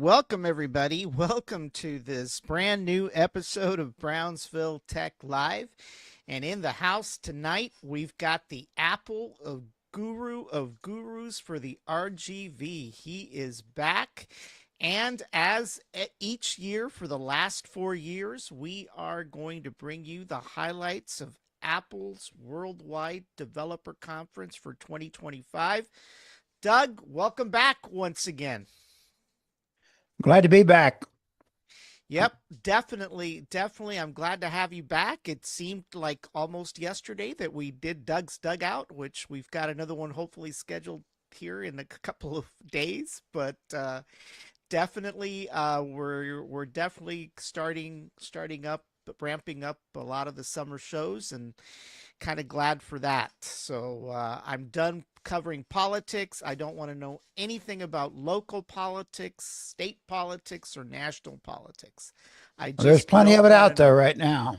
welcome everybody. Welcome to this brand new episode of Brownsville Tech Live. And in the house tonight, we've got the Apple of Guru of Gurus for the RGV. He is back. And as each year for the last 4 years, we are going to bring you the highlights of Apple's Worldwide Developer Conference for 2025. Doug, welcome back once again. Glad to be back. Yep, definitely. I'm glad to have you back. It seemed like almost yesterday that we did Doug's Dugout, which we've got another one hopefully scheduled here in a couple of days. But definitely, we're definitely starting up, ramping up a lot of the summer shows, and kind of glad for that. So I'm done covering politics. I don't want to know anything about local politics, state politics, or national politics. There's plenty of it out there right now,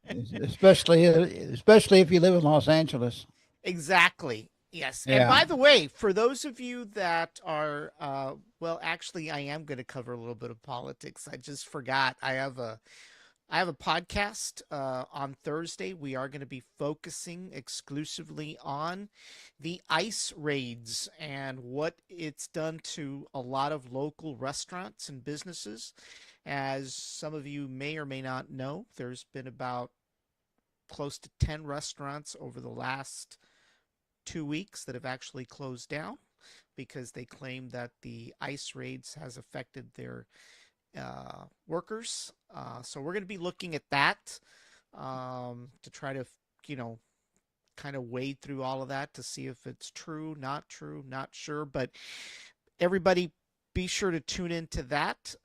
especially if you live in Los Angeles. Exactly. Yes. Yeah. And by the way, for those of you that are, well, actually, I am going to cover a little bit of politics. I just forgot. I have a podcast on Thursday. We are going to be focusing exclusively on the ICE raids and what it's done to a lot of local restaurants and businesses. As some of you may or may not know, there's been about close to 10 restaurants over the last 2 weeks that have actually closed down because they claim that the ICE raids has affected their workers. So we're going to be looking at that to try to, kind of wade through all of that to see if it's true, not sure. But everybody be sure to tune into that.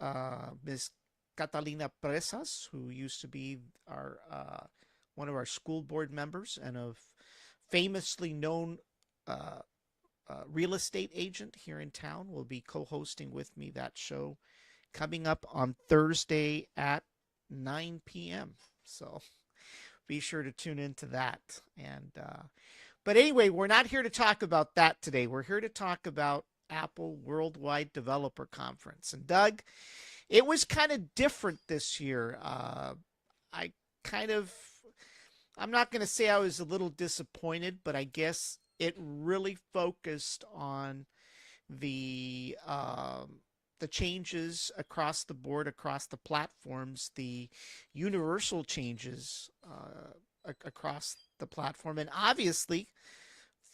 Ms. Catalina Presas, who used to be our one of our school board members and a famously known real estate agent here in town, will be co-hosting with me that show coming up on Thursday at 9 p.m. So be sure to tune into that. And but anyway, we're not here to talk about that today. We're here to talk about Apple Worldwide Developer Conference. And Doug, it was kind of different this year. I'm not going to say I was a little disappointed, but I guess it really focused on the changes across the board, across the platforms, the universal changes across the platform. And obviously,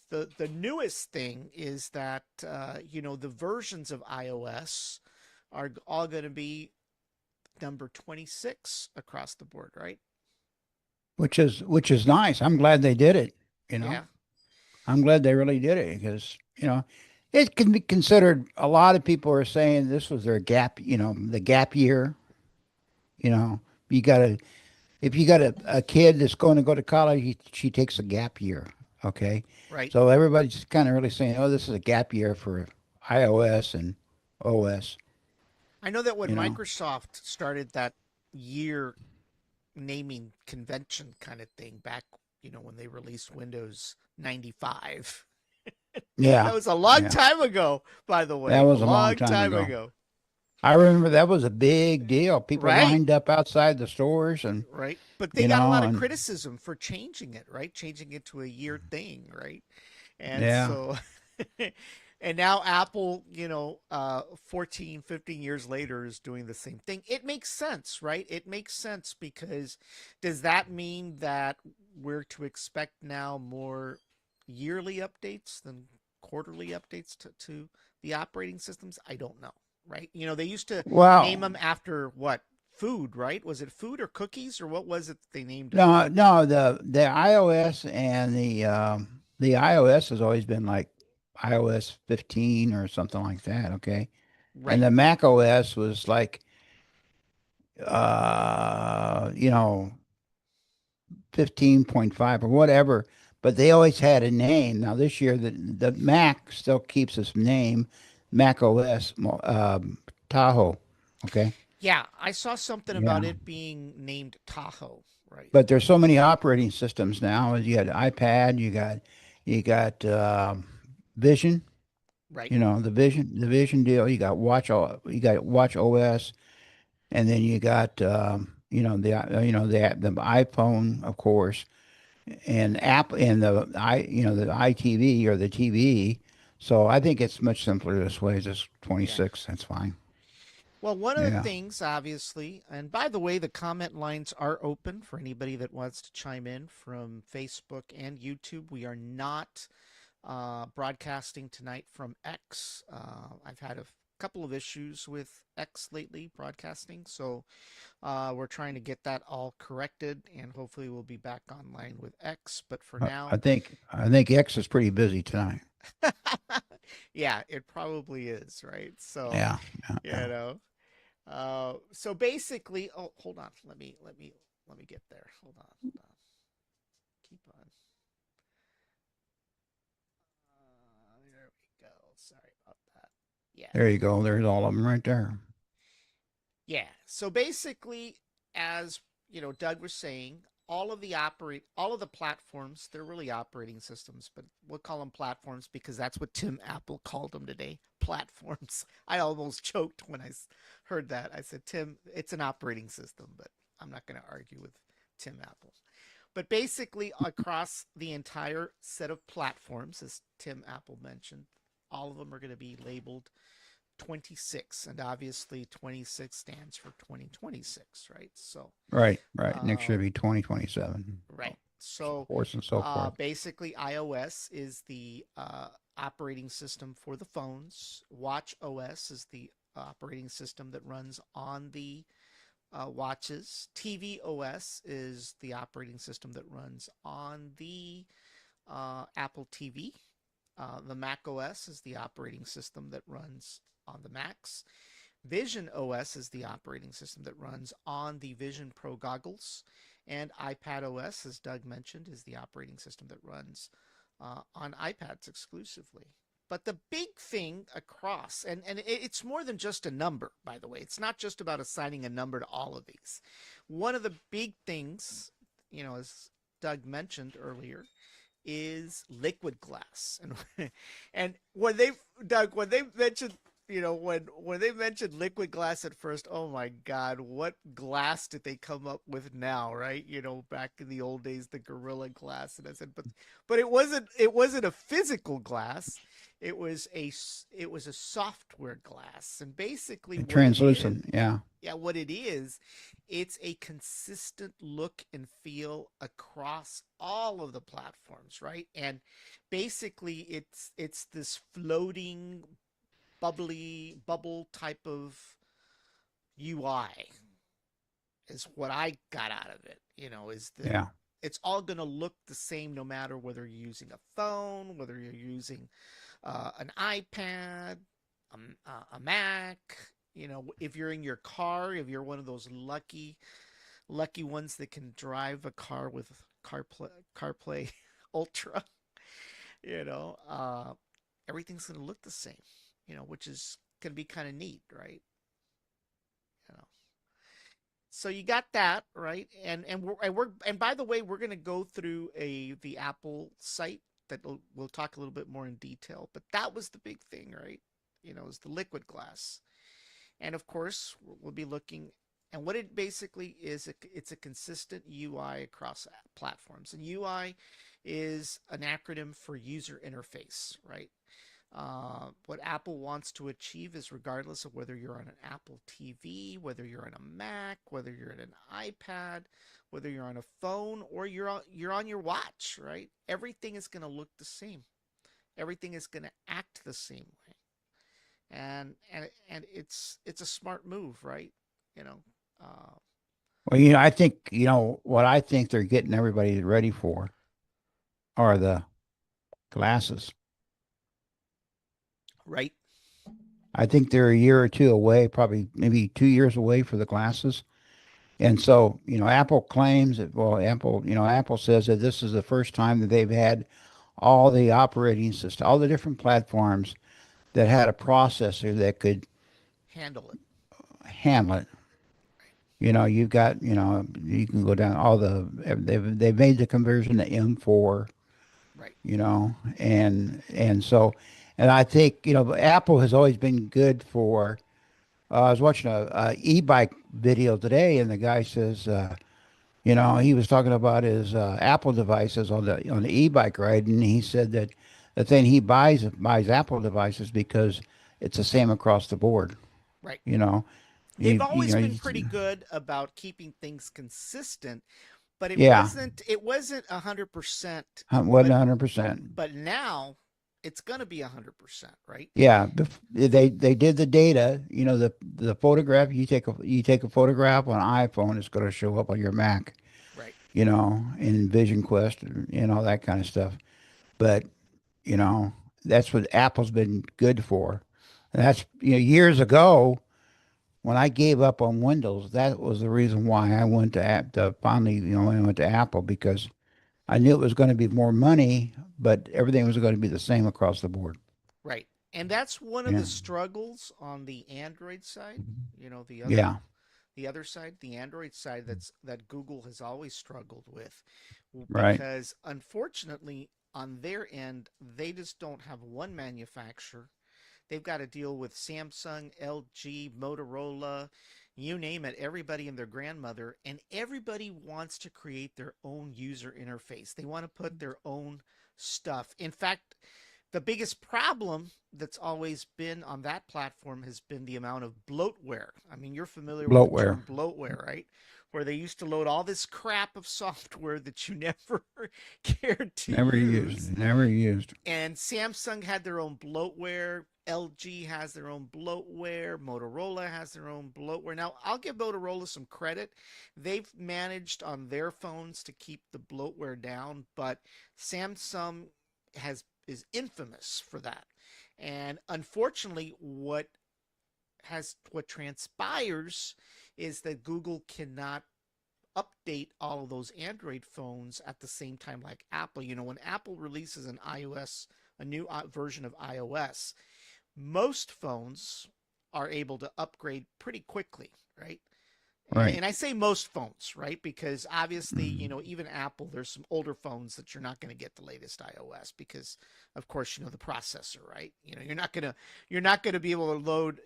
the newest thing is that, the versions of iOS are all going to be number 26 across the board, right? Which is nice. I'm glad they did it. Yeah. I'm glad they really did it because, it can be considered, a lot of people are saying this was their gap, the gap year. You got if you got a kid that's going to go to college, she takes a gap year. Okay. Right. So everybody's kind of really saying, oh, this is a gap year for iOS and OS. I know that when Microsoft started that year naming convention kind of thing back, when they released Windows 95. Yeah. That was a long time ago, by the way. That was a long time ago. I remember that was a big deal. People lined up outside the stores and right. But they got a lot of criticism for changing it, right? Changing it to a year thing, right? And so and now Apple, 14, 15 years later is doing the same thing. It makes sense, right? It makes sense because does that mean that we're to expect now more yearly updates than quarterly updates to the operating systems? I don't know, right? They used to name them after what? Food, right? Was it food or cookies or what was it they named it? No, the iOS and the iOS has always been like iOS 15 or something like that, okay? Right. And the Mac OS was like 15.5 or whatever, but they always had a name. Now this year the Mac still keeps its name, Mac OS Tahoe, okay? Yeah, I saw something about it being named Tahoe, right? But there's so many operating systems now. You got iPad, you got Vision, Right. You know, the Vision deal. You got Watch OS, and then you got you know the iPhone, of course, and app and the iTV or the TV. So I think it's much simpler this way. Just Yeah. 26. That's fine. Well, one of the Yeah. things, obviously, and by the way, the comment lines are open for anybody that wants to chime in from Facebook and YouTube. We are not broadcasting tonight from X. I've had a couple of issues with X lately broadcasting, so we're trying to get that all corrected, and hopefully we'll be back online with X. But for now, I think X is pretty busy tonight. yeah, it probably is, right? So, Yeah. Yeah. you Yeah. know, so basically, oh, hold on, let me get there. Hold on, keep on. There we go. Sorry about that. Yeah, There you go. There's all of them right there. yeah. So basically, as you know, Doug was saying, all of the platforms, they're really operating systems, but we'll call them platforms because that's what Tim Apple called them today. Platforms. I almost choked when heard that. I said, Tim, it's an operating system, but I'm not going to argue with Tim Apple. But basically, across the entire set of platforms, as Tim Apple mentioned, all of them are going to be labeled 26, and obviously 26 stands for 2026, right? So Right. Right. Next year um, will be 2027. right. So So forth and so forth. basically iOS is the operating system for the phones. Watch OS is the operating system that runs on the watches. TV OS is the operating system that runs on the Apple TV. The Mac OS is the operating system that runs on the Macs. Vision OS is the operating system that runs on the Vision Pro goggles. And iPad OS, as Doug mentioned, is the operating system that runs on iPads exclusively. But the big thing across, and it's more than just a number, by the way, it's not just about assigning a number to all of these. One of the big things, as Doug mentioned earlier, is liquid glass. And when they Doug, when they mentioned when they mentioned liquid glass at first, oh my God, what glass did they come up with now, right? Back in the old days, the Gorilla Glass. And I said, but it wasn't a physical glass. It was a software glass. And basically what it is, Translucent. Yeah. yeah, what it is, it's a consistent look and feel across all of the platforms, right? And basically it's this floating bubbly bubble type of UI is what I got out of it, is that Yeah. it's all going to look the same no matter whether you're using a phone, whether you're using an iPad, a Mac. If you're in your car, if you're one of those lucky ones that can drive a car with CarPlay Ultra, you know, uh, everything's going to look the same, which is going to be kind of neat, right? You know, so you got that right, and by the way, we're going to go through the Apple site that we'll talk a little bit more in detail. But that was the big thing, right? Is the liquid glass. And of course, we'll be looking, and what it basically is, it's a consistent UI across platforms. And UI is an acronym for user interface, right? What Apple wants to achieve is, regardless of whether you're on an Apple TV, whether you're on a Mac, whether you're on an iPad, whether you're on a phone, or you're on your watch, right? Everything is going to look the same. Everything is going to act the same way, and it's a smart move, right? You know, uh, Well, I think, what I think they're getting everybody ready for are the glasses. right? I think they're a year or two away, probably maybe 2 years away for the glasses. And so, Apple claims that, well, Apple says that this is the first time that they've had all the operating system, all the different platforms that had a processor that could Handle it, handle it. You've got, you can go down all they've made the conversion to M4, right? and so, And I think, Apple has always been good for. I was watching a e-bike video today, and the guy says, he was talking about his Apple devices on the e-bike ride, and he said that the thing he buys Apple devices because it's the same across the board. Right. You know, They've you always know, been pretty good about keeping things consistent, but it yeah, wasn't it wasn't 100%. wasn't But 100%. but now it's going to be 100%, right? Yeah, they did the data. The photograph you take a photograph on iPhone, it's going to show up on your Mac. Right. In Vision Quest and all that kind of stuff. But you know, that's what Apple's been good for. And that's years ago when I gave up on Windows. That was the reason why I went to finally I went to Apple because I knew it was going to be more money, but everything was going to be the same across the board. Right. And that's one of Yeah. the struggles on the Android side, you know, Yeah. the other side, the Android side that Google has always struggled with Right. because unfortunately on their end they just don't have one manufacturer. They've got to deal with Samsung, LG, Motorola, you name it, everybody and their grandmother, and everybody wants to create their own user interface. They want to put their own stuff. In fact, the biggest problem that's always been on that platform has been the amount of bloatware. I mean, you're familiar with the Bloatware. term bloatware, right? Where they used to load all this crap of software that you never cared to Never use. used. Never used. And Samsung had their own bloatware. LG has their own bloatware. Motorola has their own bloatware. Now, I'll give Motorola some credit. They've managed on their phones to keep the bloatware down, but Samsung is infamous for that. And unfortunately, what transpires is that Google cannot update all of those Android phones at the same time like Apple. You know, when Apple releases a new version of iOS, most phones are able to upgrade pretty quickly, right? Right. And I say most phones, right? Because obviously, Mhm. even Apple, there's some older phones that you're not going to get the latest iOS because, of course, the processor, right? You're not going to be able to load,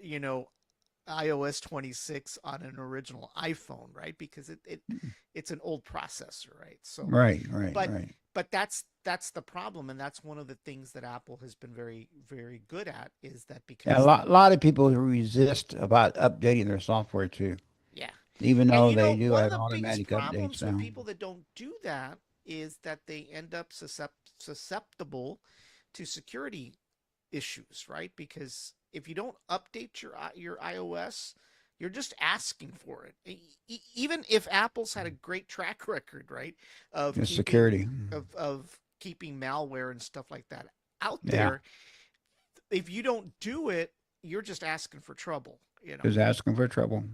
iOS 26 on an original iPhone, right? Because it's an old processor, right? So, Right. Right. but Right. but that's the problem, and that's one of the things that Apple has been very very good at is that Yeah, a because lot of people resist about updating their software too, yeah. even And though they do one of have the biggest automatic updates problems with now. people that don't do that is that they end up susceptible to security issues, right? Because if you don't update your iOS, you're just asking for it. Even if Apple's had a great track record, right, of The keeping security. of keeping malware and stuff like that out Yeah, there, if you don't do it, you're just asking for trouble. just asking for trouble.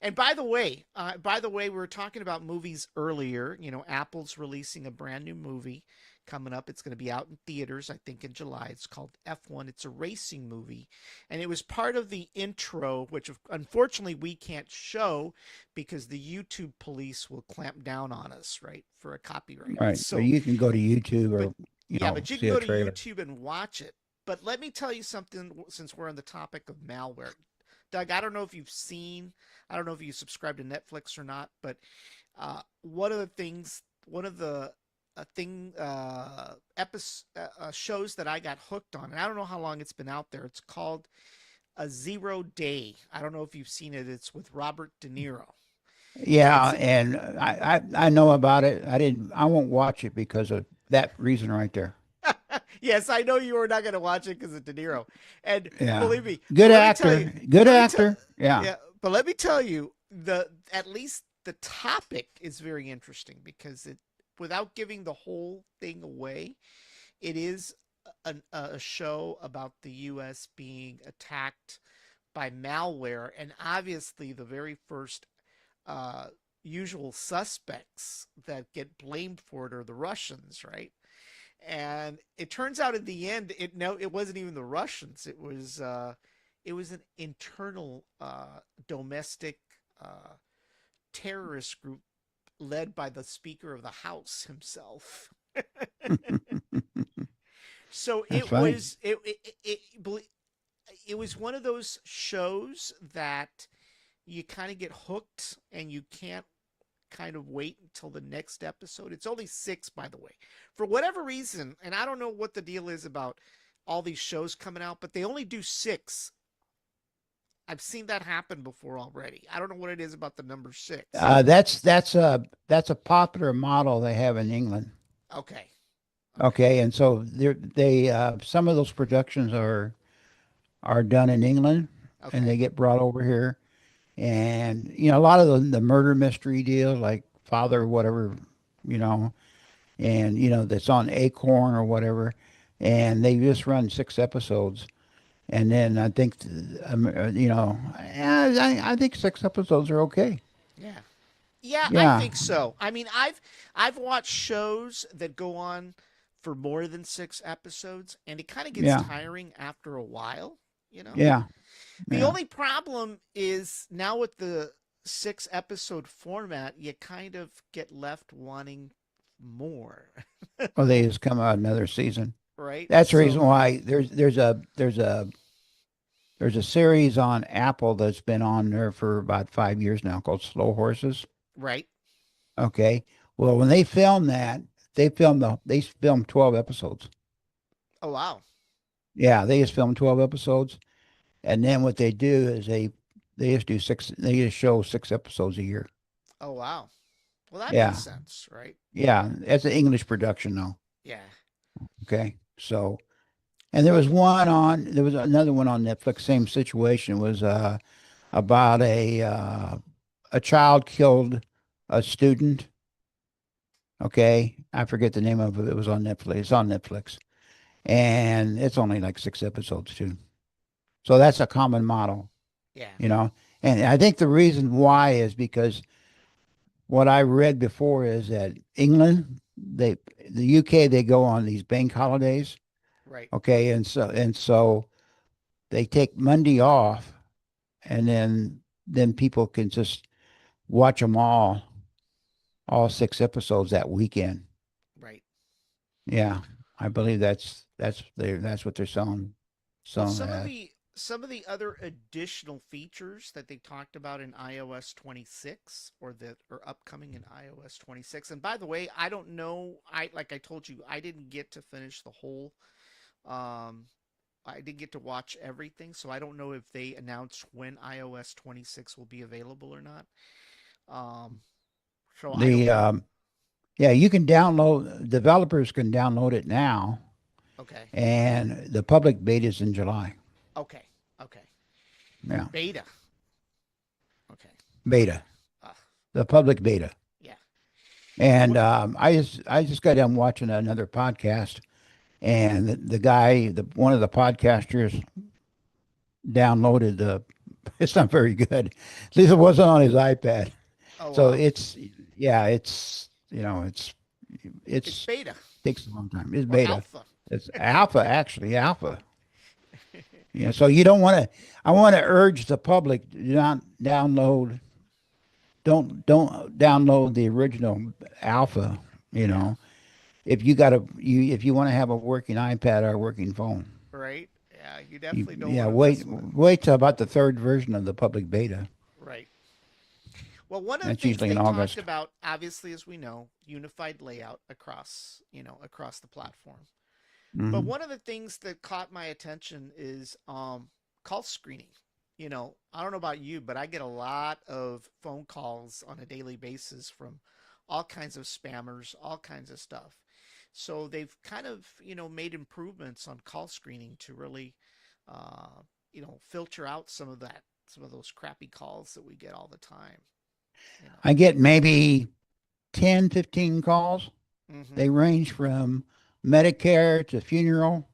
And by the way, we were talking about movies earlier. Apple's releasing a brand new movie coming up. It's going to be out in theaters, I think, in July. It's called F1. It's a racing movie, and it was part of the intro, which unfortunately we can't show because the YouTube police will clamp down on us, right, for a copyright. Right, but So, you can go to YouTube but or yeah, but you can see a go to trailer. YouTube and watch it. But let me tell you something since we're on the topic of malware. Doug, I don't know if you subscribe to Netflix or not, but one of the shows that I got hooked on, and I don't know how long it's been out there. It's called A Zero Day. I don't know if you've seen it. It's with Robert De Niro, and Yeah, and I know about it. I won't watch it because of that reason right there. yes, I know you are not going to watch it because of De Niro, and Yeah, believe me. good But let me tell you, actor, good let me tell, actor. Yeah, yeah. But let me tell you, the at least the topic is very interesting because without giving the whole thing away, it is a show about the U.S. being attacked by malware, and obviously the very first uh, usual suspects that get blamed for it are the Russians, right? And it turns out in the end, it wasn't even the Russians. It was an internal domestic uh, terrorist group led by the Speaker of the House himself. So That's funny. it was one of those shows that you kind of get hooked and you can't kind of wait until the next episode. It's only six, by the way. For whatever reason, and I don't know what the deal is about all these shows coming out, but they only do six. I've seen that happen before already. I don't know what it is about the number six. That's a popular model they have in England. Okay. Okay. Okay, and so they some of those productions are done in England, and Okay. they get brought over here. And a lot of the murder mystery deal, like Father whatever, you know, and that's on Acorn or whatever, and they just run 6 episodes, and then I think I think 6 episodes are okay. Yeah. Yeah, I Yeah, think so. I mean, I've watched shows that go on for more than six episodes, and it kind of gets yeah, tiring after a while, you know? yeah, The yeah. only problem is now with the six episode format, you kind of get left wanting more, Well, they just come out another season. right? That's the reason So, why there's a series on Apple that's been on there for about 5 years now called Slow Horses. right. Okay. Well, when they filmed that, they filmed 12 episodes. Oh, wow. Yeah, they just filmed 12 episodes. And then what they do is they just show 6 episodes a year. Oh, wow. Well, that makes Yeah. sense, right? Yeah. That's an English production though. Yeah. Okay. So, and Well, there was another one on Netflix, same situation, was about a child killed a student. Okay. I forget the name of it. It was on Netflix. It's on Netflix. And it's only like 6 episodes too. So that's a common model, yeah. you know. And I think the reason why is because what I read before is that the UK, they go on these bank holidays, Right. okay, and so they take Monday off, and then people can just watch them all 6 episodes that weekend. Right. Yeah, I believe that's what they're Well, selling it as. some of the other additional features that they talked about in iOS 26 or that are upcoming in iOS 26. And by the way, I don't know, I like I told you, I didn't get to finish the whole um I didn't get to watch everything, so I don't know if they announced when iOS 26 will be available or not. Um so I don't The know. Yeah, you can download. Developers can download it now, Okay. and the public beta is in July. Okay. Okay. Yeah, Beta. Okay. beta, Uh, the public beta. yeah. And What I just got done watching another podcast, and the guy, one of the podcasters, downloaded the. It's not very good. At least it wasn't on his iPad. Oh So wow. it's yeah, It's it's beta takes a long time. It's or beta. alpha. It's alpha, actually, alpha. Yeah, so you don't want to. I want to urge the public, do not download. Don't download the original alpha. You Yeah. know, if you want to have a working iPad or a working phone, Right? Yeah, you definitely don't yeah, want to wait mess with it. wait till about the third version of the public beta. Right. Well, one of the That's things usually in they talked August. about, obviously, as we know, unified layout across, across the platform. But Hmm. one of the things that caught my attention is call screening. I don't know about you, but I get a lot of phone calls on a daily basis from all kinds of spammers, all kinds of stuff. So they've kind of, made improvements on call screening to really, filter out some of those crappy calls that we get all the time. You I get maybe 10, 15 calls. Mm-hmm. They range from Medicare to funeral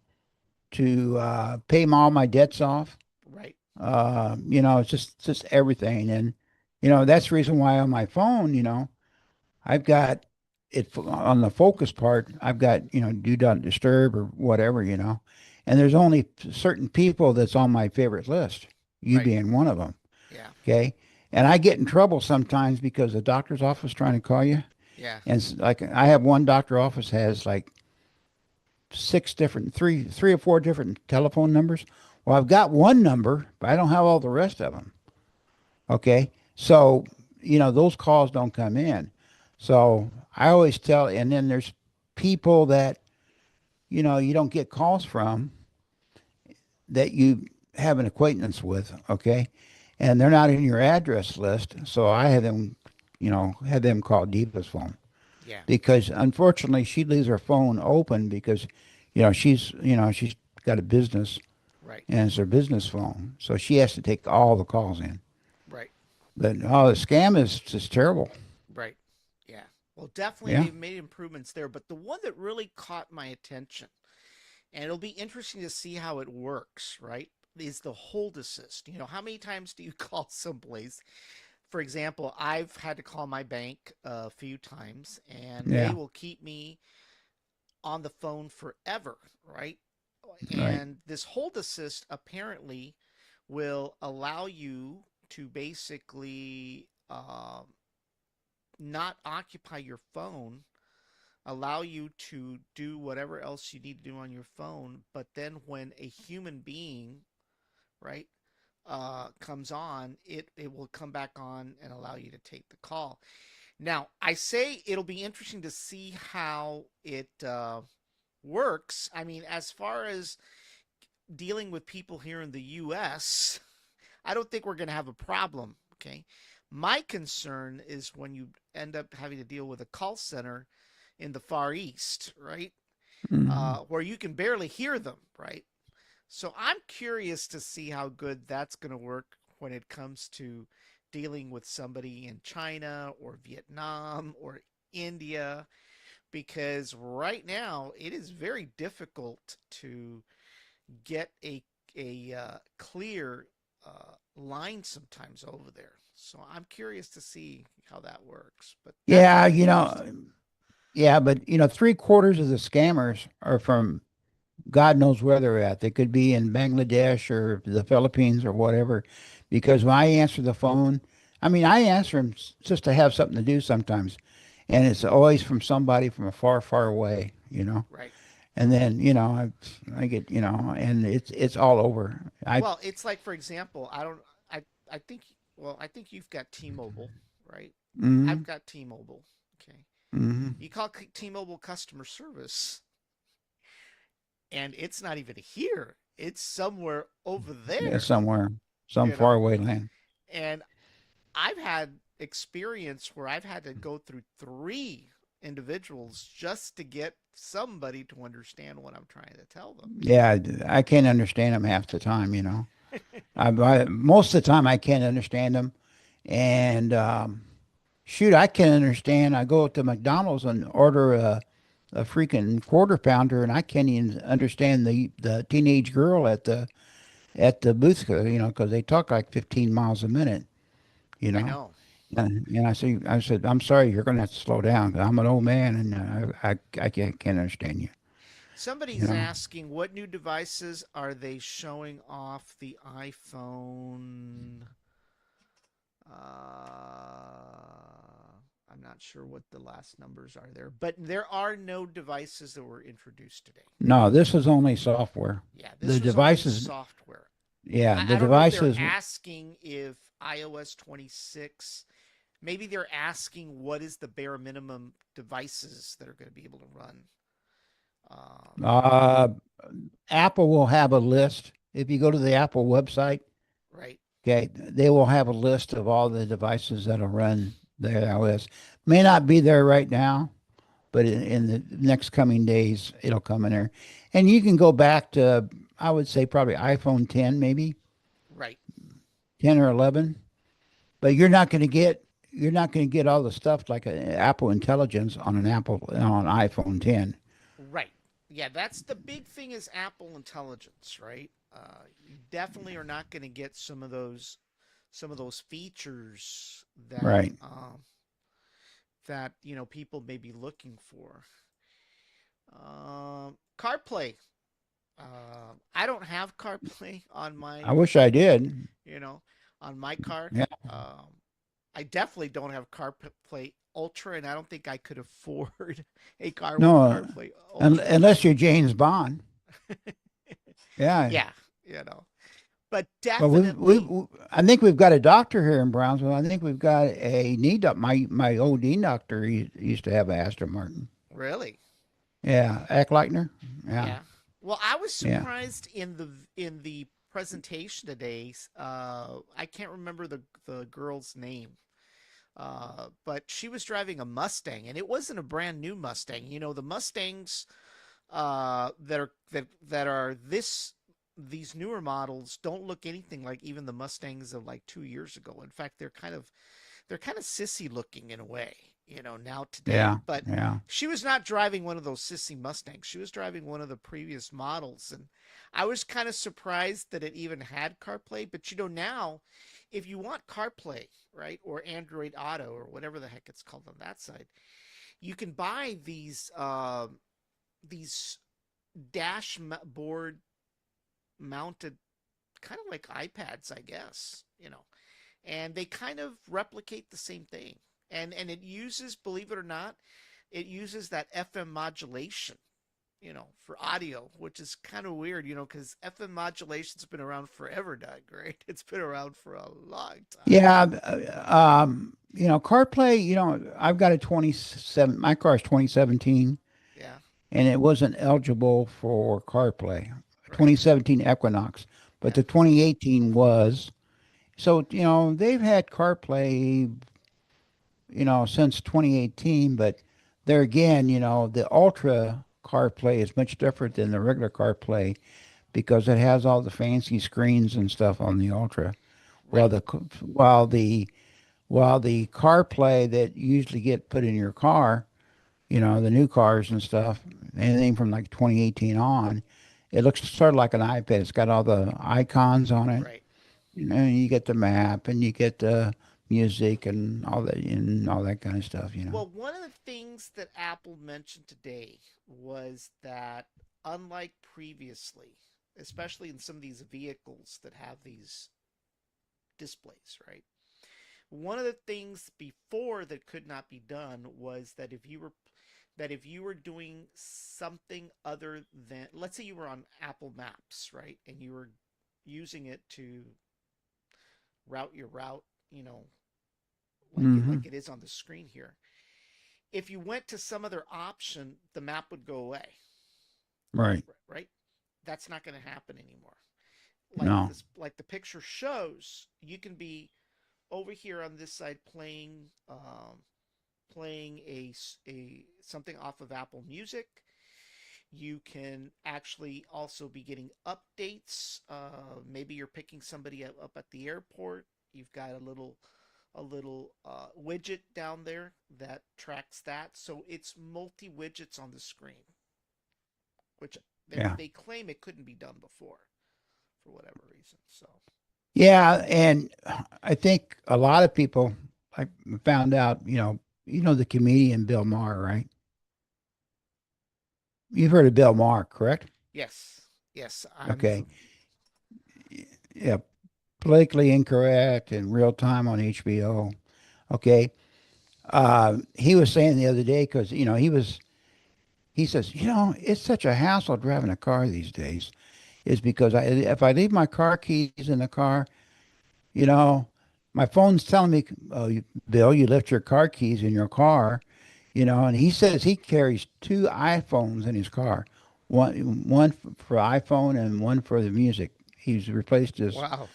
to pay all my debts off. Right. It's just everything. And, that's the reason why on my phone, I've got it on the focus part, I've got, do not disturb or whatever. And there's only certain people that's on my favorite list, you Right. being one of them. Yeah. Okay. And I get in trouble sometimes because the doctor's office trying to call you. Yeah. And like I have one doctor office has like six different, three or four different telephone numbers. Well, I've got one number, but I don't have all the rest of them. Okay. So, those calls don't come in. So I always tell, and then there's people that, you don't get calls from that you have an acquaintance with. Okay. And they're not in your address list. So I had them call Diva's phone Yeah. because unfortunately she leaves her phone open because, she's got a business Right. and it's her business phone. So she has to take all the calls in. Right. But oh, the scam is just terrible. Right. Yeah. Well, definitely Yeah. they've made improvements there, but the one that really caught my attention, and it'll be interesting to see how it works, right? Is the hold assist. How many times do you call someplace? For example, I've had to call my bank a few times, and they Yeah. will keep me on the phone forever, right? Right. And this hold assist apparently will allow you to basically not occupy your phone, allow you to do whatever else you need to do on your phone. But then when a human being, right, comes on, it will come back on and allow you to take the call. Now, I say it'll be interesting to see how it works. I mean, as far as dealing with people here in the U.S., I don't think we're going to have a problem. Okay. My concern is when you end up having to deal with a call center in the Far East, right? Mhm. Where you can barely hear them, right? So I'm curious to see how good that's going to work when it comes to dealing with somebody in China or Vietnam or India, because right now it is very difficult to get a clear line sometimes over there. So I'm curious to see how that works. But that's Yeah, going to be interesting. yeah, but three-quarters of the scammers are from God knows where they're at. They could be in Bangladesh or the Philippines or whatever. Because when I answer the phone, I mean, I answer them just to have something to do sometimes. And it's always from somebody from a far, far away. Right. And then, I get, and it's all over. Well, it's like, for example, I don't, I think, well, I think you've got T-Mobile, right? I've Mm, got T-Mobile. Okay. mm, You call T-Mobile customer service, and it's not even here. It's somewhere over yeah, there, somewhere, some you know? faraway land. And I've had experience where I've had to go through three individuals just to get somebody to understand what I'm trying to tell them. Yeah, I can't understand them half the time. Most of the time I can't understand them. And shoot, I can understand. I go to McDonald's and order a freaking quarter pounder, and I can't even understand the teenage girl at the booth, because they talk like 15 miles a minute, you I know. know. And I said, I'm sorry, you're going to have to slow down. 'Cause I'm an old man, and I can't understand you, you Somebody's know. asking what new devices are they showing off the iPhone? I'm not sure what the last numbers are there, but there are no devices that were introduced today. No, this is only software. Yeah, The this was only devices, software. yeah, the I don't know if they're devices, asking if iOS 26, maybe they're asking what is the bare minimum devices that are going to be able to run. Um, uh, Apple will have a list. If you go to the Apple website, right, okay, they will have a list of all the devices that'll run their iOS. May not be there right now, but in the next coming days, it'll come in there. And you can go back to, I would say probably iPhone 10, maybe right, 10 or 11. But you're not going to get all the stuff like an Apple Intelligence on iPhone 10. right. Yeah, that's the big thing is Apple Intelligence, right? You definitely are not going to get some of those features that Right. people may be looking for. CarPlay. I don't have CarPlay on I my wish I did. you know on my car. Yeah. Um, I definitely don't have CarPlay Ultra, and I don't think I could afford a car with No, CarPlay Ultra. unless you're James Bond. Yeah. Yeah, you know, but Well, definitely, I think we've got a doctor here in Brownsville. I think we've got a knee doc. My old knee doctor he used to have a Aston Martin. really, Yeah, Eckleitner. Yeah, yeah. Well, I was yeah, surprised in the presentation today. I can't remember the girl's name, but she was driving a Mustang, and it wasn't a brand new Mustang. You know, the Mustangs that are these newer models don't look anything like even the Mustangs of like 2 years ago. In fact, they're kind of sissy looking in a way, you know, now today. yeah, But yeah. she was not driving one of those sissy Mustangs. She was driving one of the previous models, and I was kind of surprised that it even had CarPlay. But you know, now if you want CarPlay, right, or Android Auto or whatever the heck it's called on that side, you can buy these dashboard mounted kind of like iPads, I guess, you know, and they kind of replicate the same thing. And it uses, believe it or not, it uses that FM modulation, you know, for audio, which is kind of weird, you know, because FM modulation's been around forever, Doug, right? It's been around for a long time. Yeah, CarPlay. I've got a 27. My car is 2017, Yeah, and it wasn't eligible for CarPlay. right. 2017 Equinox, but Yeah, the 2018 was. So they've had CarPlay since 2018, but there again, the Ultra CarPlay is much different than the regular CarPlay because it has all the fancy screens and stuff on the Ultra. While right, the while the while the CarPlay that you usually get put in your car, the new cars and stuff, anything from like 2018 on, it looks sort of like an iPad. It's got all the icons on it. right. You get the map and you get the music and all that kind of stuff. Well, one of the things that Apple mentioned today was that unlike previously, especially in some of these vehicles that have these displays, right? One of the things before that could not be done was that if you were doing something other than, let's say you were on Apple Maps, right? And you were using it to route your route, you know, Hmm. like it is on the screen here. If you went to some other option, the map would go away, Right. right? That's not going to happen anymore. No. Like the picture shows, you can be over here on this side playing a something off of Apple Music. You can actually also be getting updates. Maybe you're picking somebody up at the airport. You've got a little widget down there that tracks that. So it's multi widgets on the screen, which Yeah. they claim it couldn't be done before for whatever reason. So Yeah, and I think a lot of people I found out, the comedian Bill Maher, right? You've heard of Bill Maher, correct? yes, yes, Okay. Yeah, politically incorrect and real time on HBO. Okay. He was saying the other day because he says it's such a hassle driving a car these days. Is because if I leave my car keys in the car, you know, my phone's telling me, oh, Bill, you left your car keys in your car, and he says he carries two iPhones in his car, one for iPhone and one for the music. He's replaced wow,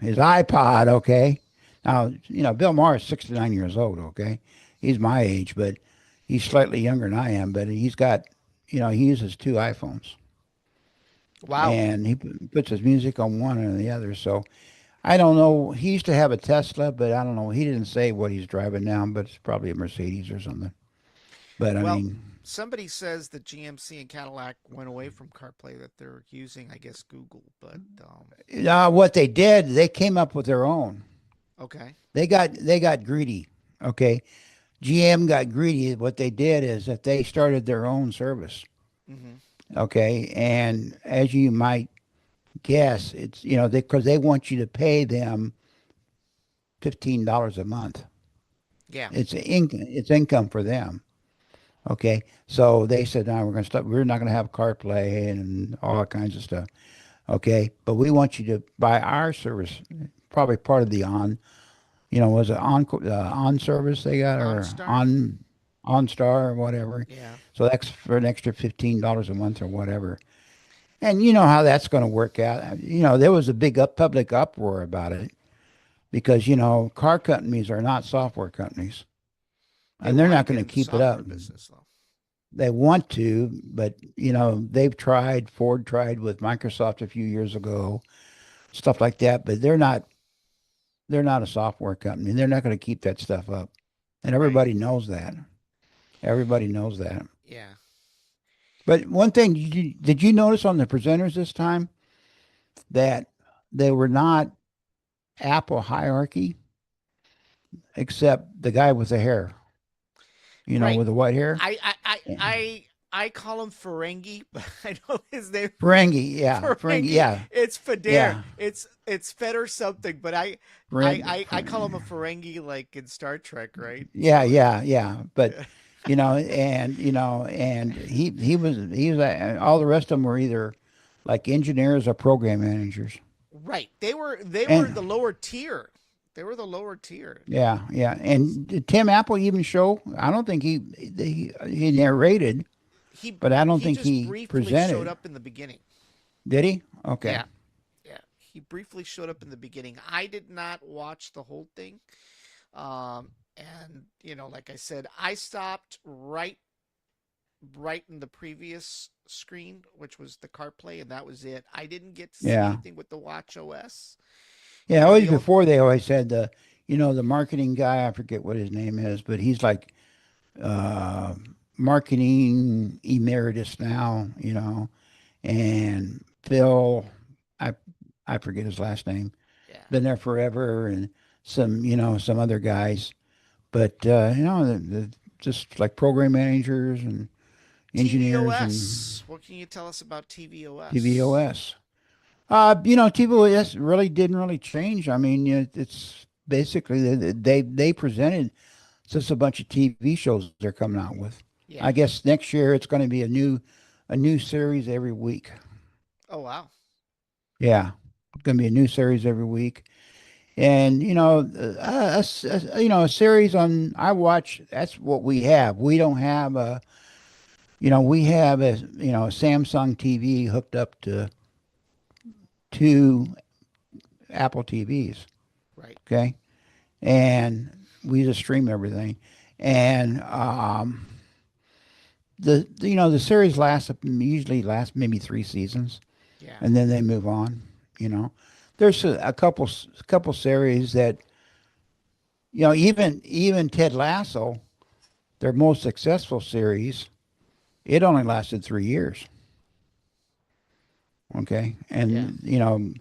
his iPod, okay? Now, Bill Maher is 69 years old, okay? He's my age, but he's slightly younger than I am, but he uses two iPhones wow. and he puts his music on one and the other. So I don't know. He used to have a Tesla, but I don't know. He didn't say what he's driving now, but it's probably a Mercedes or something. But I Well, mean, somebody says that GMC and Cadillac went away from CarPlay that they're using, I guess, Google. But what they did, they came up with their own. okay, They got greedy. Okay, GM got greedy. What they did is that they started their own service. mm-hmm. Okay, and as you might guess, it's because they want you to pay them $15 a month. Yeah. It's income for them. Okay, so they said, "No, we're going to stop. We're not going to have CarPlay and all that kinds of stuff." Okay, but we want you to buy our service, probably part of the was it on service they got or OnStar. on Star or whatever. Yeah. So that's for an extra $15 a month or whatever. And you know how that's going to work out. There was a big public uproar about it because car companies are not software companies, They and they're want to not get going to in the keep it up. software business though. They want to, but they've tried. Ford tried with Microsoft a few years ago, stuff like that. But they're not a software company. They're not going to keep that stuff up, and Right. everybody knows that. Everybody knows that. Yeah. But one thing, did you notice on the presenters this time that they were not Apple hierarchy, except the guy with the hair, Right. with the white hair? I I I Yeah. I I call him Ferengi, but I know his name Ferengi, yeah, Ferengi, Ferengi. yeah, It's Feder. yeah, It's Fed or something, but I I Ferengi, I, I call him a Ferengi like in Star Trek, right? yeah, So yeah, yeah. But and he was all the rest of them were either like engineers or program managers, right. They were and the lower tier. They were the lower tier. yeah, yeah. And did Tim Apple even show? I don't think he narrated, He but I don't he think just he briefly showed presented. up in the beginning. Did he? Okay. Yeah. Yeah. He briefly showed up in the beginning. I did not watch the whole thing. And like I said, I stopped right in the previous screen, which was the CarPlay, and that was it. I didn't get to see Yeah. anything with the Watch OS. Yeah. The Always old before they always said the marketing guy. I forget what his name is, but he's like uh, marketing emeritus now. And Phil, I I forget his last name. yeah, Been there forever, and some other guys. But just like program managers and engineers and tvOS. What can you tell us about tvOS? TVOS. TVOS really didn't really change. I mean, it's basically they presented just a bunch of TV shows they're coming out with. I Yeah. guess next year it's going to be a new series every week. Oh wow. Yeah, it's going to be a new series every week. And a series on I watch. That's what we have. We don't have we have a Samsung TV hooked up to two Apple TVs. Right. Okay, and we just stream everything. And the series usually lasts maybe 3 seasons, Yeah. and then they move on. You know, there's a couple series that even Ted Lasso, their most successful series, it only lasted 3 years. Okay, Yeah. and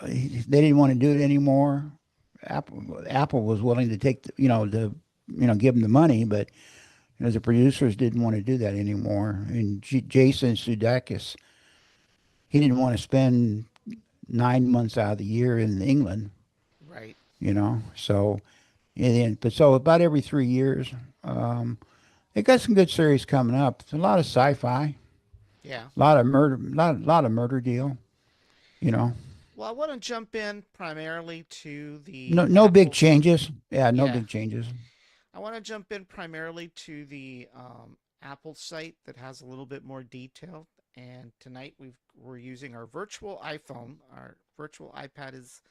they didn't want to do it anymore. Apple was willing to take give them the money, but the producers didn't want to do that anymore. And Jason Sudeikis, he didn't want to spend 9 months out of the year in England. Right. So but about every 3 years, they got some good series coming up. It's a lot of sci-fi, Yeah. a lot of murder, lot of murder deal. You know, Well, I want to jump in primarily to the no big Apple. changes. Yeah, no Yeah. big changes. I want to jump in primarily to the Apple site that has a little bit more detail. And tonight we're using our virtual iPhone. Our virtual iPad is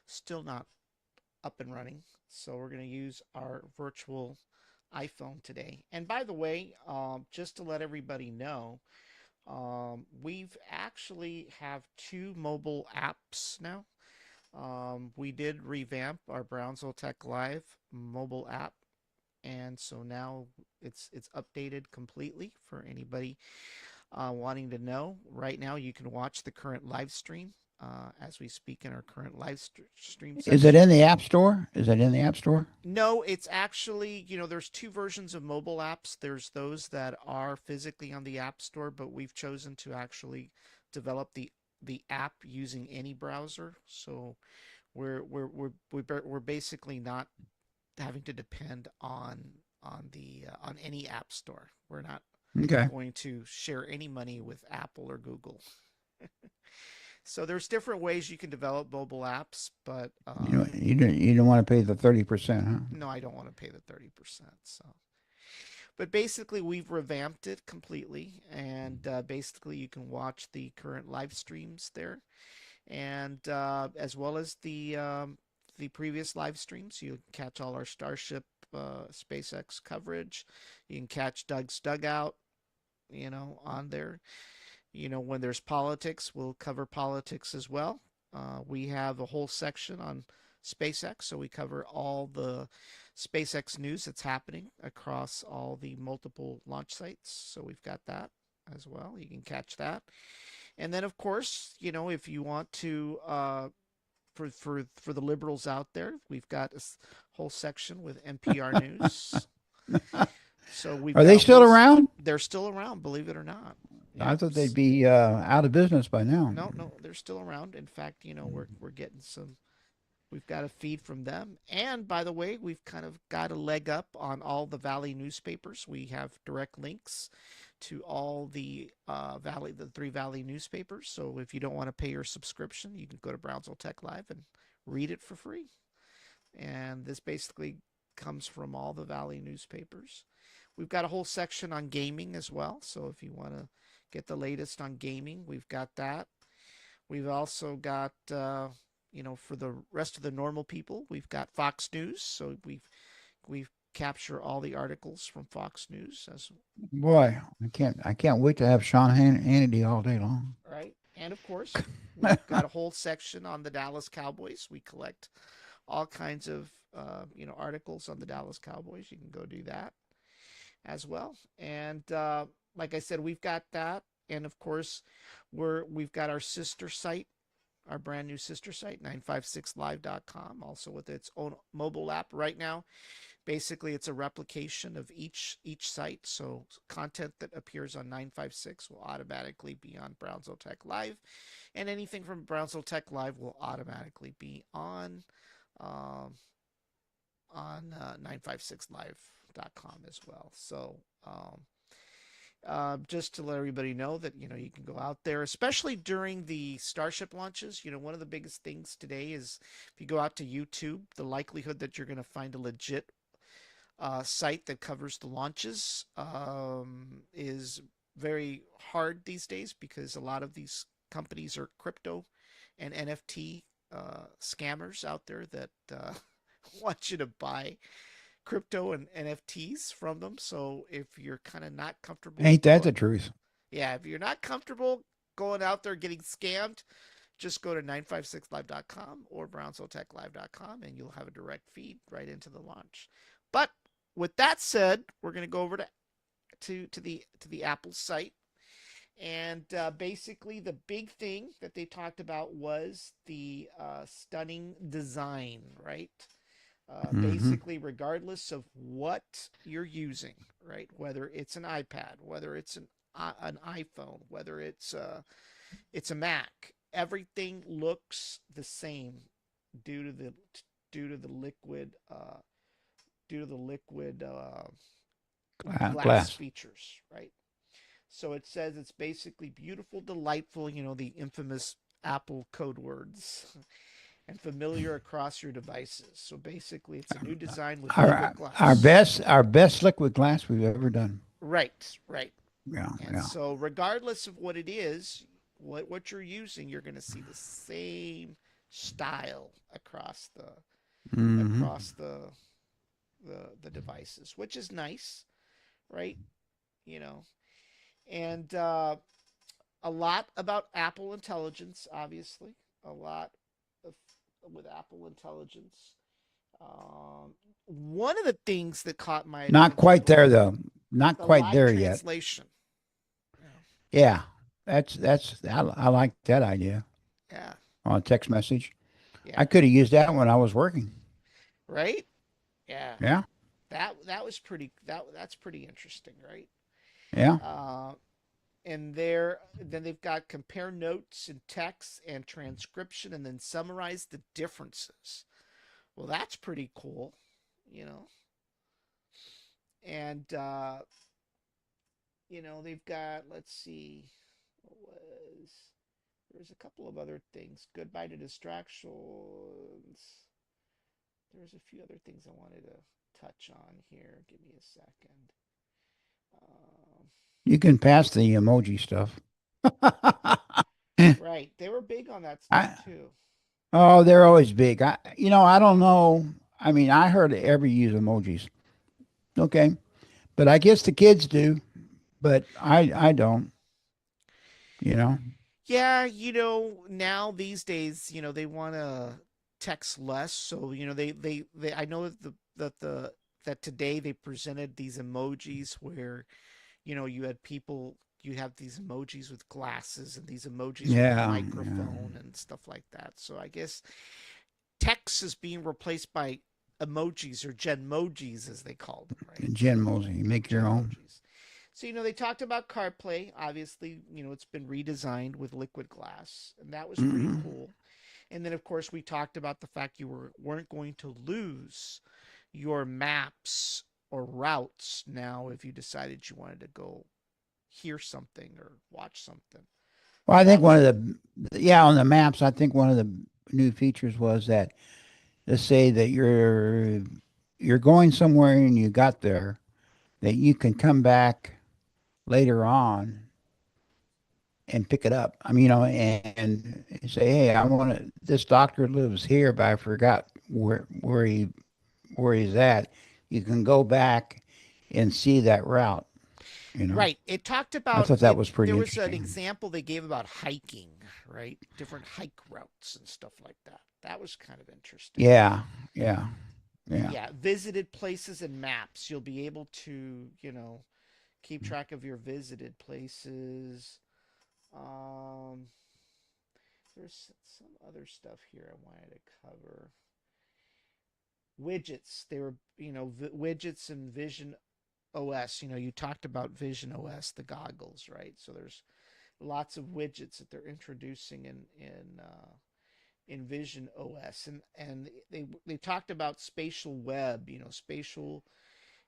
still not up and running, so we're going to use our virtual iPhone today. And by the way, just to let everybody know, we've actually have two mobile apps now. We did revamp our Brownsville Tech Live mobile app, and so now it's updated completely for anybody wanting to know. Right now, you can watch the current live stream as we speak in our current stream Is it section. in the App Store? Is it in the App Store? No, it's actually, there's two versions of mobile apps. There's those that are physically on the App Store, but we've chosen to actually develop the app using any browser. So we're basically not having to depend on any app store. We're not Okay. going to share any money with Apple or Google. So there's different ways you can develop mobile apps, but You don't want to pay the 30%, huh? no, I don't want to pay the 30%. So, but basically, we've revamped it completely, and basically, you can watch the current live streams there, and as well as the previous live streams. You can catch all our Starship SpaceX coverage. You can catch Doug's Dugout, on there. When there's politics, we'll cover politics as well. We have a whole section on SpaceX, so we cover all the SpaceX news that's happening across all the multiple launch sites. So we've got that as well. You can catch that. And then, of course, if you want to, for the liberals out there, we've got a whole section with NPR News. So we've Are got they a still whole. around? They're still around, believe it or not. I Yep. thought they'd be out of business by now. No, no, they're still around. In fact, we're getting some. We've got a feed from them, and by the way, we've kind of got a leg up on all the Valley newspapers. We have direct links to all the 3 Valley newspapers. So if you don't want to pay your subscription, you can go to Brownsville Tech Live and read it for free. And this basically comes from all the Valley newspapers. We've got a whole section on gaming as well. So if you want to get the latest on gaming, we've got that. We've also got, for the rest of the normal people, we've got Fox News. So we've capture all the articles from Fox News as Boy, I can't wait to have Sean Hannity all day long. right. And of course, we've got a whole section on the Dallas Cowboys. We collect all kinds of articles on the Dallas Cowboys. You can go do that as well. And like I said, we've got that, and of course, we've got our sister site, our brand new sister site, 956live.com, also with its own mobile app right now. Basically, it's a replication of each site. So content that appears on 956 will automatically be on Brownsville Tech Live, and anything from Brownsville Tech Live will automatically be um, on 956live.com as well. So just to let everybody know that you can go out there, especially during the Starship launches. One of the biggest things today is if you go out to YouTube, the likelihood that you're going to find a legit site that covers the launches is very hard these days because a lot of these companies are crypto and NFT scammers out there that want you to buy crypto and NFTs from them. So if you're kind of not comfortable Ain't that the truth? yeah, if you're not comfortable going out there getting scammed, just go to 956live.com or brownsvilletechlive.com and you'll have a direct feed right into the launch. But with that said, we're going to go over to the Apple site, and basically the big thing that they talked about was the stunning design, right? Hmm. Basically, regardless of what you're using, right? Whether it's an iPad, whether it's an iPhone, whether it's a Mac, everything looks the same due to the due to the liquid due to the liquid glass Glass. features, right? So it says it's basically beautiful, delightful, the infamous Apple code words, and familiar across your devices. So basically, it's a new design with liquid Our glass. best liquid glass we've ever done. Right, right. Yeah, And yeah. so, regardless of what it is, what you're using, you're going to see the same style Hmm. across the devices, which is nice, right? You know, and a lot about Apple Intelligence, obviously, a lot of, with Apple Intelligence. One of the things that caught my Not attention quite there was though. Not the quite live there yet. translation. Yeah, Yeah, I like that idea yeah, on a text message. I yeah. could have used that when I was working. Right? Yeah. Yeah, That was that's pretty interesting, right? yeah. Uh, and then they've got compare notes and text and transcription and then summarize the differences. Well, that's pretty cool. you know. And they've got, let's see, what was there's a couple of other things. Goodbye to distractions. There's a few other things I wanted to touch on here. Give me a second. Um, You can pass the emoji stuff. right, they were big on that stuff I, too. oh, they're always big. I don't know. I mean, I heard every use emojis. Okay, but I guess the kids do, but I don't. You know. Yeah, now these days, they want to text less. So, they I know that today they presented these emojis where, you have these emojis with glasses and these emojis with a Yeah, yeah. microphone and stuff like that. So I guess text is being replaced by emojis or genmojis as they call them, right? Jen Mosey, make your own. Genmojis. So, they talked about CarPlay. Obviously, it's been redesigned with liquid glass, and that was pretty Hmm. cool. And then, of course, we talked about the fact weren't going to lose your maps or routes now if you decided you wanted to go hear something or watch something. Well, So I think that was one of yeah, on the maps, I think one of the new features was that, let's say that you're going somewhere and you got there, that you can come back later on and pick it up. I mean, and say, hey, I want to. This doctor lives here, but I forgot where he's at. You can go back and see that route. You know, right. It talked I about thought that it. was pretty There was an interesting. example they gave about hiking, right? Different hike routes and stuff like that. That was kind of interesting. Yeah, yeah, yeah. Yeah, visited places and maps. You'll be able to, keep track of your visited places. Um, there's some other stuff here I wanted to cover. Widgets. They were, widgets and Vision OS. You talked about Vision OS, the goggles, right? So there's lots of widgets that they're introducing in Vision OS, and they talked about spatial web, spatial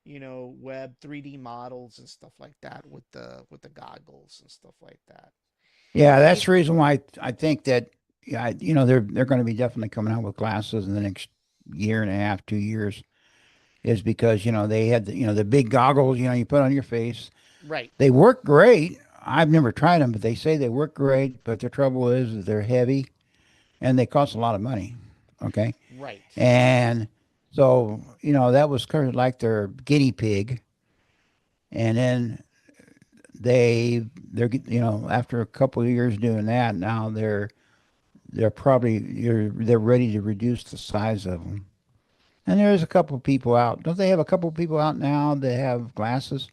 web 3D models and stuff like that with the goggles and stuff like that. Yeah, And that's the reason why I think that, yeah, they're going to be definitely coming out with glasses in the next year and a half, 2 years, is because they had the big goggles you put on your face. right, They work great. I've never tried them, but they say they work great. But the trouble is they're heavy and they cost a lot of money. Okay, right, and so that was kind of like their guinea pig, and then they're after a couple of years doing that, now they're probably they're ready to reduce the size of them. And there's a couple of people out. Don't they have a couple of people out now that have glasses?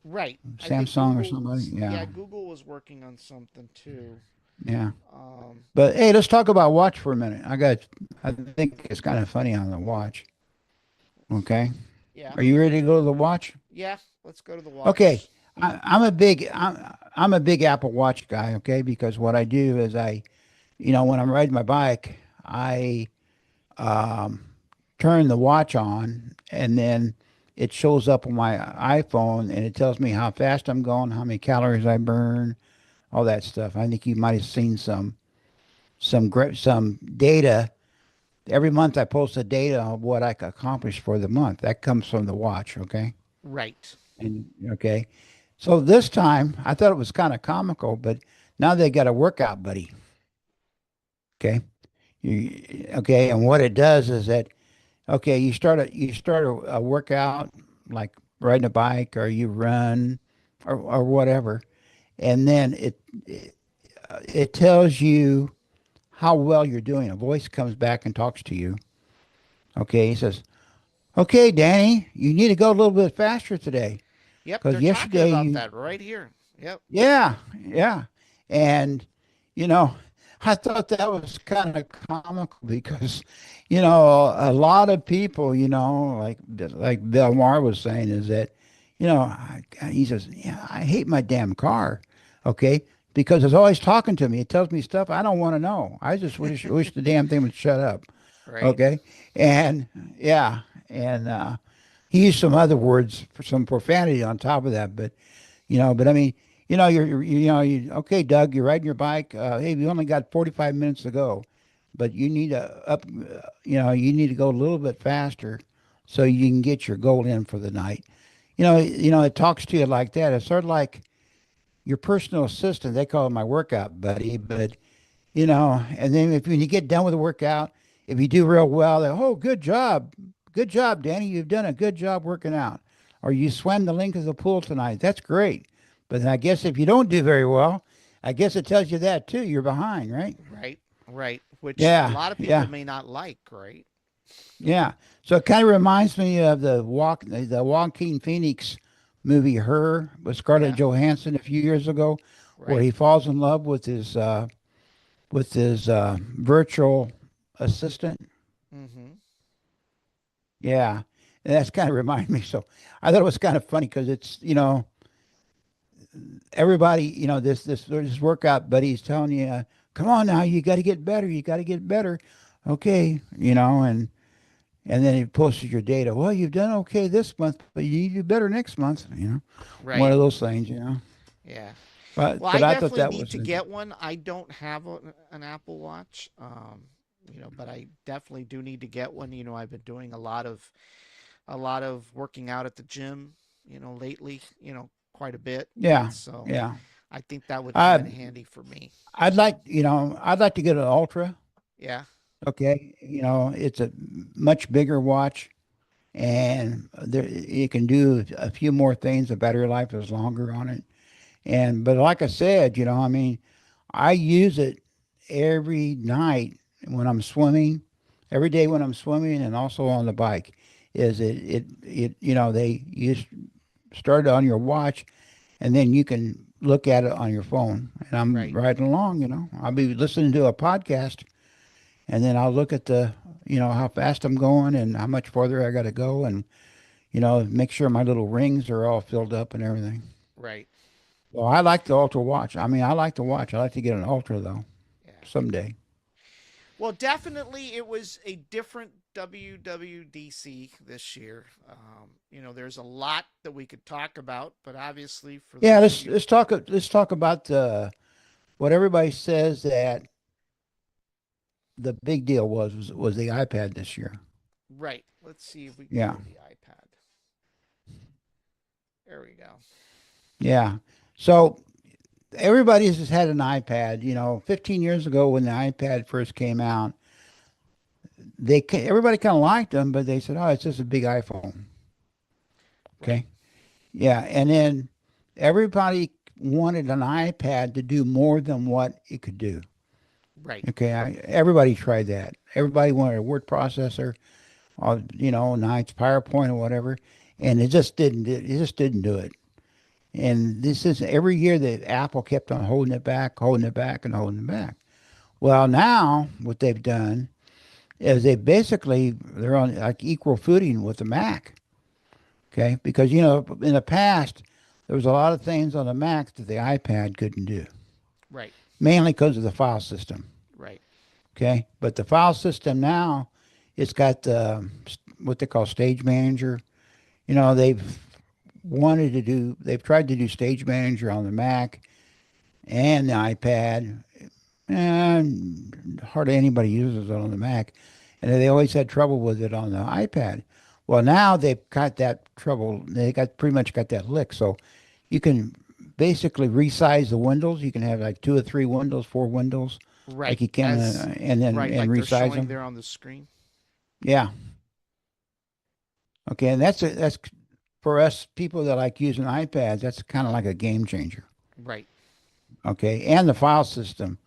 right. I think Samsung or somebody? Yeah, yeah, Google was working on something too. yeah. Um, But hey, let's talk about watch for a minute. I think it's kind of funny on the watch. Okay, yeah, are you ready to go to the watch? yeah. Let's go to the Okay, watch. I'm a big Apple Watch guy. Okay, because what I do is when I'm riding my bike, I um, turn the watch on, and then it shows up on my iPhone, and it tells me how fast I'm going, how many calories I burn, all that stuff. I think you might have seen some data. Every month I post a data of what I accomplished for the month. That comes from the watch, okay? Right, And okay. So this time I thought it was kind of comical, but now they got a workout buddy. Okay. Okay, and what it does is that, okay, you start a workout like riding a bike or you run or whatever, and then it tells you how well you're doing. A voice comes back and talks to you. Okay, he says, "Okay, Danny, you need to go a little bit faster today yep. because They're talking yesterday about you." that right here. Yep, Yeah, yeah, and you know, I thought that was kind of comical because a lot of people, like Bill Maher was saying, is that he says, "Yeah, I hate my damn car." Okay. Because it's always talking to me. It tells me stuff I don't want to know. I just wish the damn thing would shut up. right. Okay. And yeah. and he used some other words for some profanity on top of that. But I mean, okay, Doug, you're riding your bike. Hey, you only got 45 minutes to go, but you need you need to go a little bit faster so you can get your goal in for the night. It talks to you like that. It's sort of like your personal assistant. They call him my workout buddy, but and then if when you get done with the workout, if you do real well, they oh, good job, Danny, you've done a good job working out, or you swam the length of the pool tonight. That's great. But then I guess if you don't do very well, I guess it tells you that too. You're behind, right? Right, right. Which a Yeah, lot of people yeah, may not like, right? yeah. So it kind of reminds me of the Joaquin Phoenix movie Her with Scarlett Yeah, Johansson a few years ago, where right. he falls in love with his virtual assistant. Mm-hmm. Yeah, and that's kind of reminded me. So I thought it was kind of funny because it's everybody this workout buddy's telling you, come on now, you got to get better, you got to get better. Okay, and then he posted your data. Well, you've done okay this month, but you need to do better next month. One Right. of those things. Yeah. But Well, but I I thought definitely that need was to get one. I don't have an Apple Watch. But I definitely do need to get one. I've been doing a lot of working out at the gym, lately, quite a bit. yeah, So yeah. I think that would come I in handy for me. I'd like to get an Ultra. Yeah. Okay, it's a much bigger watch, and you can do a few more things. The battery life is longer on it, but like I said, I mean, I use it every night when I'm swimming, every day when I'm swimming, and also on the bike. Is they you start it on your watch, and then you can look at it on your phone. And I'm Right. riding along, I'll be listening to a podcast, and then I'll look at how fast I'm going and how much farther I got to go, and make sure my little rings are all filled up and everything. Right. Well, I like the Ultra watch. I mean, I like the watch. I like to get an Ultra though Yeah. someday. Well, definitely it was a different WWDC this year. There's a lot that we could talk about, but obviously for Yeah, those of let's you, let's talk about what everybody says that the big deal was the iPad this year. right. Let's see if we can go Yeah, to the iPad. There we go. yeah. So everybody's just had an iPad. 15 years ago when the iPad first came out, everybody kind of liked them, but they said, "Oh, it's just a big iPhone." Right. Okay, yeah, and then everybody wanted an iPad to do more than what it could do. Right. Okay, everybody tried that. Everybody wanted a word processor, or now it's PowerPoint or whatever, and it just didn't. It just didn't do it. And this is every year that Apple kept on holding it back, and holding it back. Well, now what they've done is they're on like equal footing with the Mac. Okay, because in the past there was a lot of things on the Mac that the iPad couldn't do, Right. mainly because of the file system. Right. Okay, but the file system now, it's got what they call Stage Manager. They've tried to do Stage Manager on the Mac and the iPad, and hardly anybody uses it on the Mac, and they always had trouble with it on the iPad. Well, now they've got that trouble. They got pretty much got that lick. So you can basically resize the windows. You can have like two or three windows, four windows, like Right. you can, As and then right, and like they're resize showing them. there on the screen. Yeah. Okay, and that's for us people that like using iPads. That's kind of like a game changer. Right. Okay, and the file system.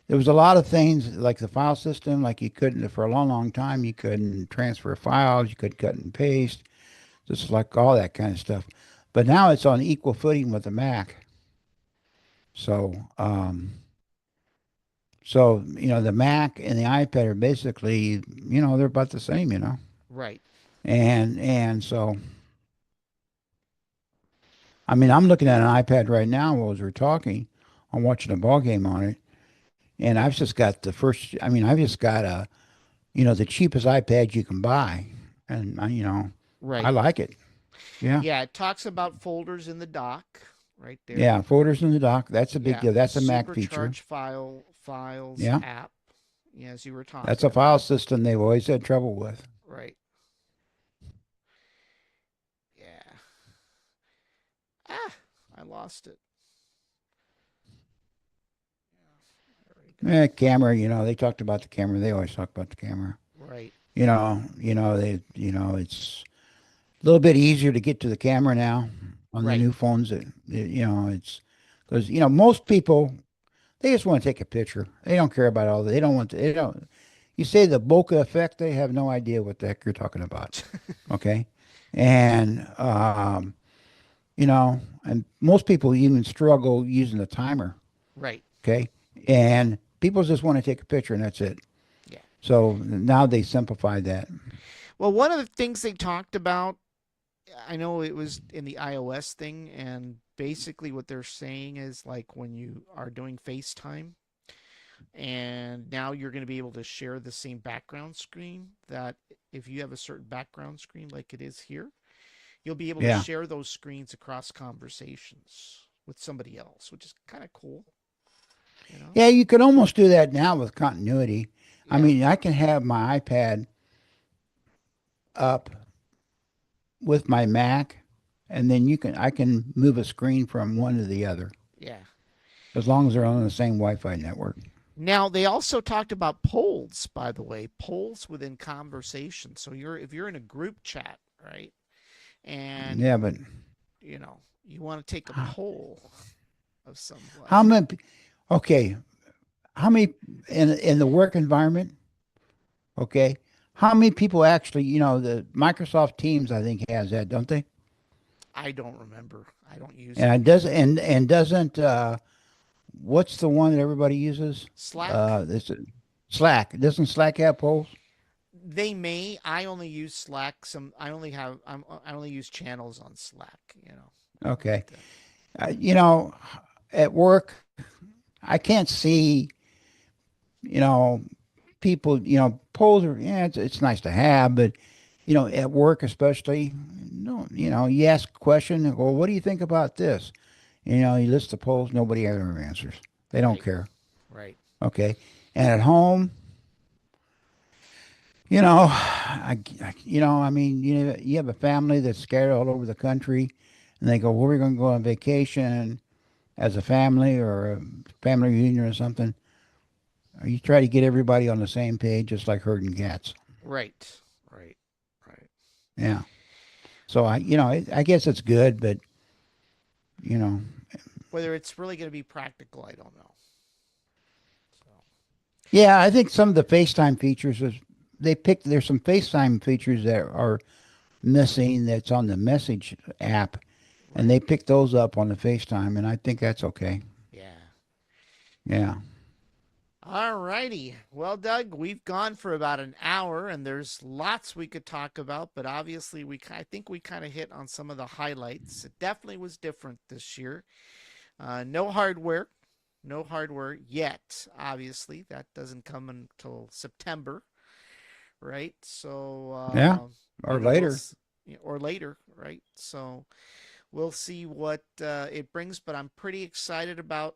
There was a lot of things like the file system, like you couldn't for a long, long time. You couldn't transfer files. You could cut and paste, just like all that kind of stuff. But now it's on equal footing with the Mac. So, the Mac and the iPad are basically, they're about the same. Right. And so, I mean, I'm looking at an iPad right now while we're talking. I'm watching a ball game on it, and I've just got the first. I mean, I've just got the cheapest iPad you can buy. and I Right. like it. Yeah, Yeah, it talks about folders in the dock right there. yeah. Folders in the dock. That's a big Yeah, deal. That's a Mac feature. supercharged files Yeah, app. Yeah, as you were that's talking a file about. system they've always had trouble with. Right. Yeah. Ah, I lost it. Yeah, there we go. Camera. They talked about the camera. They always talk about the camera. Right. It's a little bit easier to get to the camera now on the Right. new phones. It's because most people they just want to take a picture. They don't care about all that. They don't want to. They don't. You say the bokeh effect, they have no idea what the heck you're talking about. Okay, and and most people even struggle using the timer. Right. Okay, and people just want to take a picture and that's it. Yeah. So now they simplify that. Well, one of the things they talked about, I know it was in the iOS thing, and basically what they're saying is like when you are doing FaceTime, and now you're going to be able to share the same background screen, that if you have a certain background screen like it is here, you'll be able to Yeah, share those screens across conversations with somebody else, which is kind of cool, you know? yeah. You could almost do that now with continuity. I Yeah, mean, I can have my iPad up with my Mac, and then I can move a screen from one to the other yeah. as long as they're on the same Wi-Fi network. Now they also talked about polls, by the way, polls within conversation. So if you're in a group chat, right, and Yeah, but you want to take a how, poll of somebody. how many? Okay, how many in the work environment? Okay, how many people actually? The Microsoft Teams, I think, has that, don't they? I don't remember. I don't use it. And it does and doesn't what's the one that everybody uses? Slack. This Slack. Doesn't Slack have polls? They may. I only use Slack. I only use channels on Slack. Okay. But You know, at work, I can't see, you know, people, polls are, yeah, it's nice to have, but, at work especially, no, you ask a question, well, what do you think about this? You list the polls, nobody ever answers. They don't right, care. right, Okay. And at home, I mean, you have a family that's scattered all over the country, and they go, "Where are we going to go on vacation as a family or a family reunion or something?" Or you try to get everybody on the same page, just like herding cats. right, right, right. Yeah. So I guess it's good, but you know, Whether it's really going to be practical, I don't know. So yeah, I think some of the FaceTime features is they picked. There's some FaceTime features that are missing that's on the message app, and right, they picked those up on the FaceTime, and I think that's okay. yeah. Yeah. All righty. Well, Doug, we've gone for about an hour, and there's lots we could talk about, but obviously I think we kind of hit on some of the highlights. It definitely was different this year. No hardware, no hardware yet. Obviously, that doesn't come until September, right? So, Yeah. Or later. or later, right? So we'll see what it brings, but I'm pretty excited about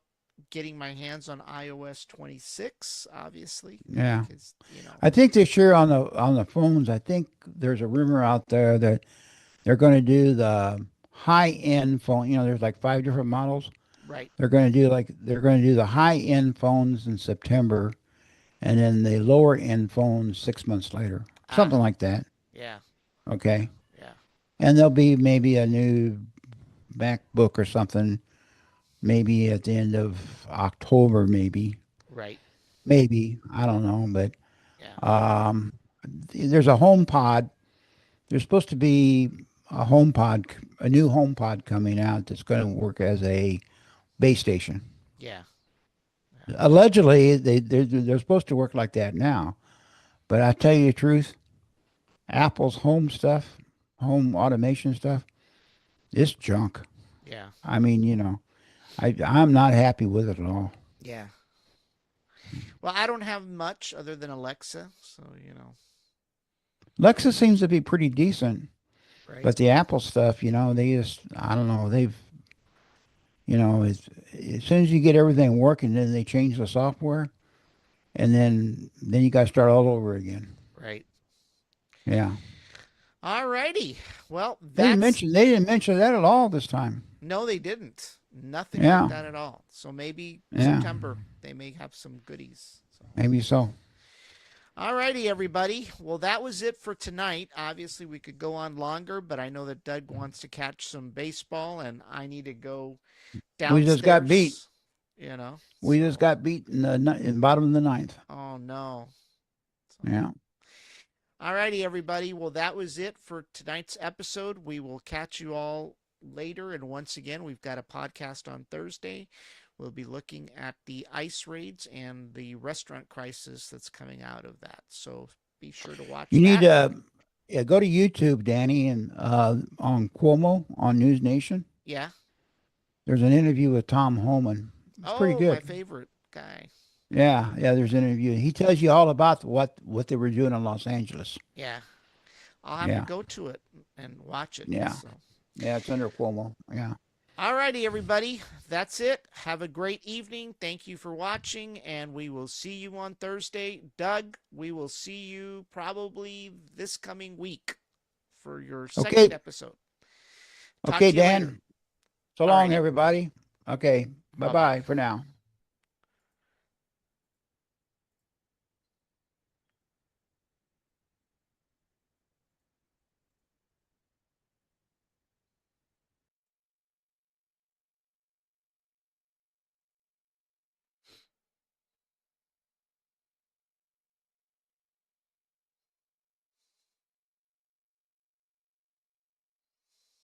getting my hands on iOS 26, obviously, Yeah. because, I think this year on the phones, I think there's a rumor out there that they're going to do the high end phone. There's like five different models. right. They're going to do the high end phones in September, and then the lower end phones 6 months later, Ah, something like that. yeah, Okay, yeah, and there'll be maybe a new MacBook or something, maybe at the end of October, right. maybe I don't know, but Yeah, um, there's a home pod. There's supposed to be a new home pod coming out that's going to work as a base station. yeah, yeah, Allegedly, they're supposed to work like that now. But I tell you the truth, Apple's home stuff, home automation stuff, it's junk. yeah, I mean, I'm not happy with it at all. yeah. Well, I don't have much other than Alexa, so, Lexus seems to be pretty decent, right? but the Apple stuff, they just, I don't know, as soon as you get everything working, then they change the software, and then you got to start all over again. Right. Yeah. All righty. Well, They didn't that's mention they didn't mention that at all this time. no, they didn't. Nothing like Yeah. that at all. So maybe Yeah. September they may have some goodies. So. Maybe so. All righty, everybody. Well, that was it for tonight. Obviously, we could go on longer, but I know that Doug wants to catch some baseball, and I need to go We just got beat. downstairs. You know, We just so got beat in the bottom of the ninth. oh no. So Yeah. all righty, everybody. Well, that was it for tonight's episode. We will catch you all later. And once again, we've got a podcast on Thursday. We'll be looking at the ice raids and the restaurant crisis that's coming out of that. So be sure to watch You need that. to go to YouTube, Danny, and on Cuomo on News Nation. Yeah. There's an interview with Tom Homan. It's pretty Oh, my good. favorite guy. Yeah, yeah. There's an interview. He tells you all about what they were doing in Los Angeles. Yeah. I'll have to Yeah, go to it and watch it. yeah, So, yeah. It's under Cuomo. Yeah. all righty, everybody. That's it. Have a great evening. Thank you for watching, and we will see you on Thursday. Doug, we will see you probably this coming week for your second Okay. episode. Talk Okay, to you later. Dan. So All long, righty. everybody. Okay. Bye Bye bye. bye for now.